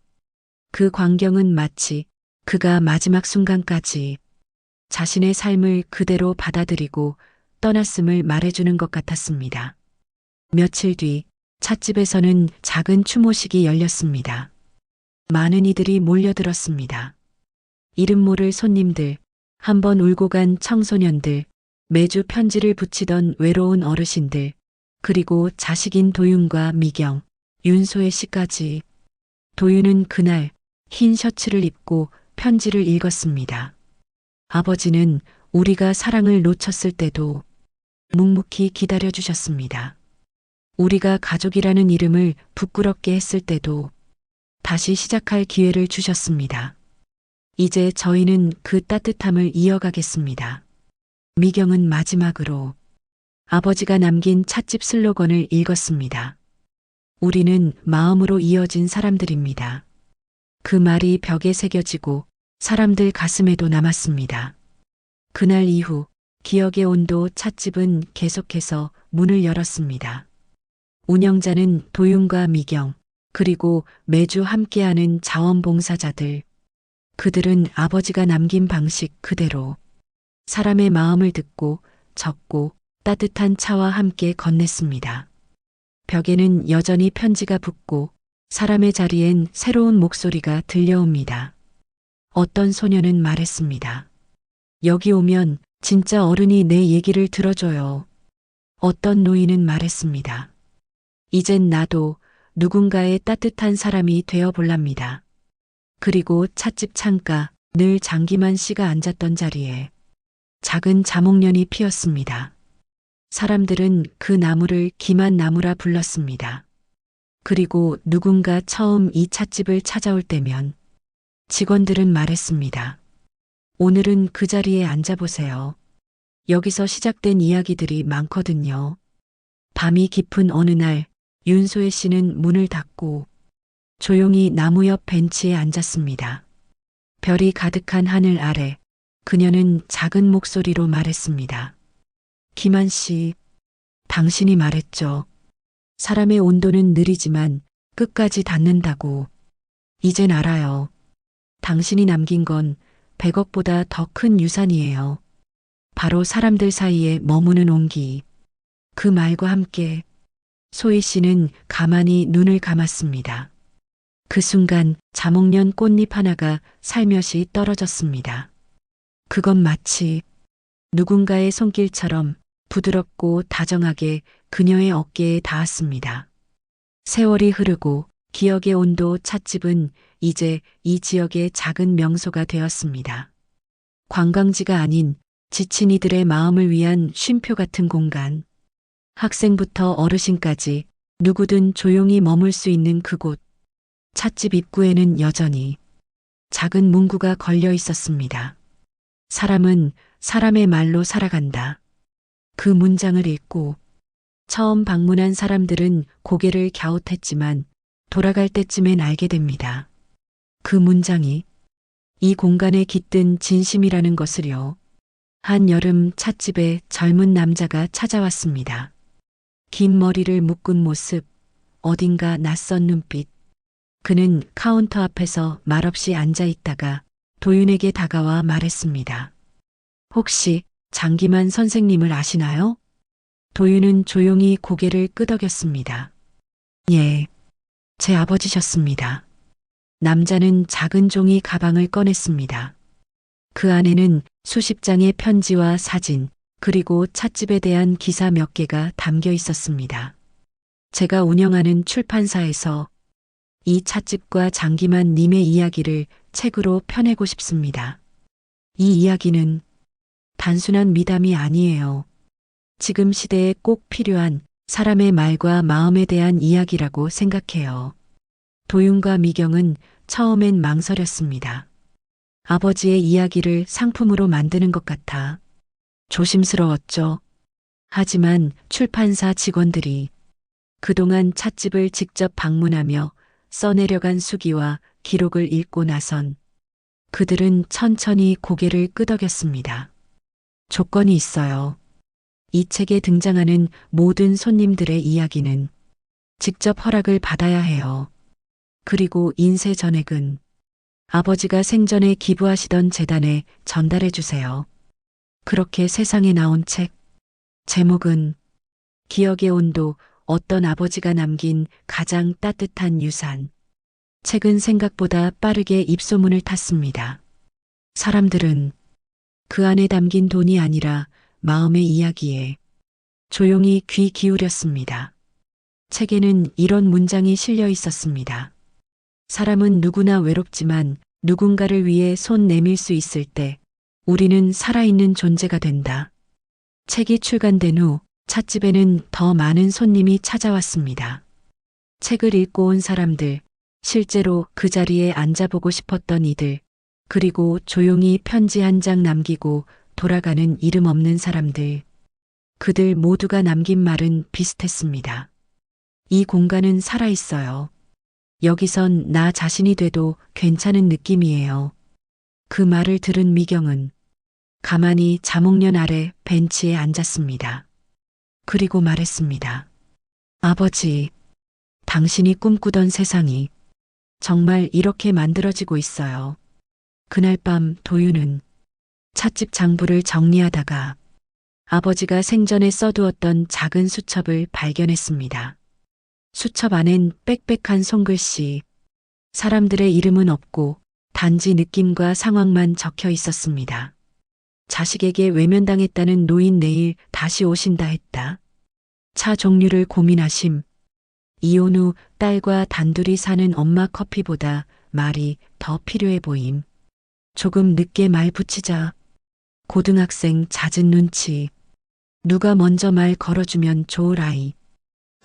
그 광경은 마치 그가 마지막 순간까지 자신의 삶을 그대로 받아들이고 떠났음을 말해주는 것 같았습니다. 며칠 뒤 찻집에서는 작은 추모식이 열렸습니다. 많은 이들이 몰려들었습니다. 이름 모를 손님들, 한 번 울고 간 청소년들, 매주 편지를 붙이던 외로운 어르신들, 그리고 자식인 도윤과 미경, 윤소혜 씨까지. 도윤은 그날 흰 셔츠를 입고 편지를 읽었습니다. 아버지는 우리가 사랑을 놓쳤을 때도 묵묵히 기다려주셨습니다. 우리가 가족이라는 이름을 부끄럽게 했을 때도 다시 시작할 기회를 주셨습니다. 이제 저희는 그 따뜻함을 이어가겠습니다. 미경은 마지막으로 아버지가 남긴 찻집 슬로건을 읽었습니다. 우리는 마음으로 이어진 사람들입니다. 그 말이 벽에 새겨지고 사람들 가슴에도 남았습니다. 그날 이후 기억의 온도 찻집은 계속해서 문을 열었습니다. 운영자는 도윤과 미경, 그리고 매주 함께하는 자원봉사자들. 그들은 아버지가 남긴 방식 그대로 사람의 마음을 듣고 적고 따뜻한 차와 함께 건넸습니다. 벽에는 여전히 편지가 붙고 사람의 자리엔 새로운 목소리가 들려옵니다. 어떤 소녀는 말했습니다. 여기 오면 진짜 어른이 내 얘기를 들어줘요. 어떤 노인은 말했습니다. 이젠 나도 누군가의 따뜻한 사람이 되어 볼랍니다. 그리고 찻집 창가 늘 장기만 씨가 앉았던 자리에 작은 자목련이 피었습니다. 사람들은 그 나무를 기만 나무라 불렀습니다. 그리고 누군가 처음 이 찻집을 찾아올 때면 직원들은 말했습니다. 오늘은 그 자리에 앉아보세요. 여기서 시작된 이야기들이 많거든요. 밤이 깊은 어느 날 윤소혜 씨는 문을 닫고 조용히 나무 옆 벤치에 앉았습니다. 별이 가득한 하늘 아래 그녀는 작은 목소리로 말했습니다. 김한 씨, 당신이 말했죠. 사람의 온도는 느리지만 끝까지 닿는다고. 이젠 알아요. 당신이 남긴 건 100억보다 더 큰 유산이에요. 바로 사람들 사이에 머무는 온기. 그 말과 함께 소희 씨는 가만히 눈을 감았습니다. 그 순간 자목련 꽃잎 하나가 살며시 떨어졌습니다. 그건 마치 누군가의 손길처럼 부드럽고 다정하게 그녀의 어깨에 닿았습니다. 세월이 흐르고 기억의 온도 찻집은 이제 이 지역의 작은 명소가 되었습니다. 관광지가 아닌 지친 이들의 마음을 위한 쉼표 같은 공간. 학생부터 어르신까지 누구든 조용히 머물 수 있는 그곳. 찻집 입구에는 여전히 작은 문구가 걸려 있었습니다. 사람은 사람의 말로 살아간다. 그 문장을 읽고 처음 방문한 사람들은 고개를 갸웃했지만 돌아갈 때쯤엔 알게 됩니다. 그 문장이 이 공간에 깃든 진심이라는 것을요. 한 여름 찻집에 젊은 남자가 찾아왔습니다. 긴 머리를 묶은 모습, 어딘가 낯선 눈빛. 그는 카운터 앞에서 말없이 앉아 있다가 도윤에게 다가와 말했습니다. 혹시 장기만 선생님을 아시나요? 도윤은 조용히 고개를 끄덕였습니다. 예, 제 아버지셨습니다. 남자는 작은 종이 가방을 꺼냈습니다. 그 안에는 수십 장의 편지와 사진, 그리고 찻집에 대한 기사 몇 개가 담겨 있었습니다. 제가 운영하는 출판사에서 이 찻집과 장기만 님의 이야기를 책으로 펴내고 싶습니다. 이 이야기는 단순한 미담이 아니에요. 지금 시대에 꼭 필요한 사람의 말과 마음에 대한 이야기라고 생각해요. 도윤과 미경은 처음엔 망설였습니다. 아버지의 이야기를 상품으로 만드는 것 같아 조심스러웠죠. 하지만 출판사 직원들이 그동안 찻집을 직접 방문하며 써내려간 수기와 기록을 읽고 나선 그들은 천천히 고개를 끄덕였습니다. 조건이 있어요. 이 책에 등장하는 모든 손님들의 이야기는 직접 허락을 받아야 해요. 그리고 인쇄 전액은 아버지가 생전에 기부하시던 재단에 전달해 주세요. 그렇게 세상에 나온 책. 제목은 기억의 온도, 어떤 아버지가 남긴 가장 따뜻한 유산. 책은 생각보다 빠르게 입소문을 탔습니다. 사람들은 그 안에 담긴 돈이 아니라 마음의 이야기에 조용히 귀 기울였습니다. 책에는 이런 문장이 실려 있었습니다. 사람은 누구나 외롭지만 누군가를 위해 손 내밀 수 있을 때 우리는 살아있는 존재가 된다. 책이 출간된 후 찻집에는 더 많은 손님이 찾아왔습니다. 책을 읽고 온 사람들, 실제로 그 자리에 앉아보고 싶었던 이들, 그리고 조용히 편지 한 장 남기고 돌아가는 이름 없는 사람들. 그들 모두가 남긴 말은 비슷했습니다. 이 공간은 살아있어요. 여기선 나 자신이 돼도 괜찮은 느낌이에요. 그 말을 들은 미경은 가만히 자목련 아래 벤치에 앉았습니다. 그리고 말했습니다. 아버지, 당신이 꿈꾸던 세상이 정말 이렇게 만들어지고 있어요. 그날 밤 도윤은 찻집 장부를 정리하다가 아버지가 생전에 써두었던 작은 수첩을 발견했습니다. 수첩 안엔 빽빽한 손글씨, 사람들의 이름은 없고 단지 느낌과 상황만 적혀 있었습니다. 자식에게 외면당했다는 노인 내일 다시 오신다 했다. 차 종류를 고민하심. 이혼 후 딸과 단둘이 사는 엄마 커피보다 말이 더 필요해 보임. 조금 늦게 말 붙이자. 고등학생 잦은 눈치. 누가 먼저 말 걸어주면 좋을 아이.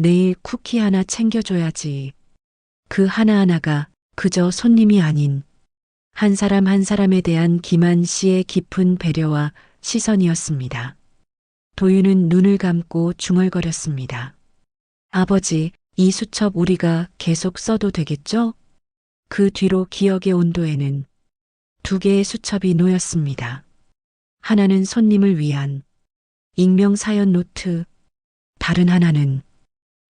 내일 쿠키 하나 챙겨줘야지. 그 하나하나가 그저 손님이 아닌 한 사람 한 사람에 대한 김한 씨의 깊은 배려와 시선이었습니다. 도윤은 눈을 감고 중얼거렸습니다. 아버지, 이 수첩 우리가 계속 써도 되겠죠? 그 뒤로 기억의 온도에는 두 개의 수첩이 놓였습니다. 하나는 손님을 위한 익명 사연 노트, 다른 하나는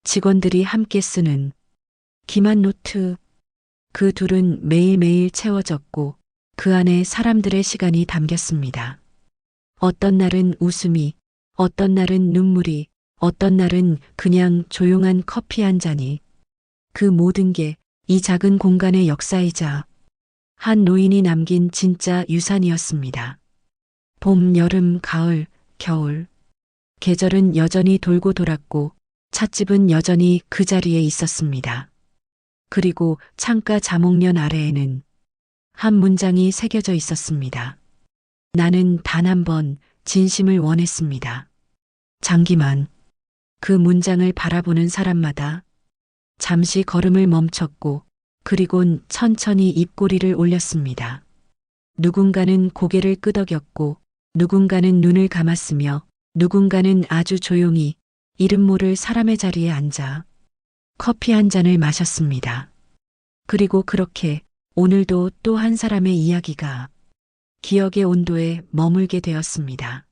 직원들이 함께 쓰는 기만 노트. 그 둘은 매일매일 채워졌고 그 안에 사람들의 시간이 담겼습니다. 어떤 날은 웃음이, 어떤 날은 눈물이, 어떤 날은 그냥 조용한 커피 한 잔이. 그 모든 게 이 작은 공간의 역사이자 한 노인이 남긴 진짜 유산이었습니다. 봄, 여름, 가을, 겨울. 계절은 여전히 돌고 돌았고 찻집은 여전히 그 자리에 있었습니다. 그리고 창가 자목련 아래에는 한 문장이 새겨져 있었습니다. 나는 단 한 번 진심을 원했습니다. 장기만. 그 문장을 바라보는 사람마다 잠시 걸음을 멈췄고 그리곤 천천히 입꼬리를 올렸습니다. 누군가는 고개를 끄덕였고 누군가는 눈을 감았으며 누군가는 아주 조용히 이름 모를 사람의 자리에 앉아 커피 한 잔을 마셨습니다. 그리고 그렇게 오늘도 또 한 사람의 이야기가 기억의 온도에 머물게 되었습니다.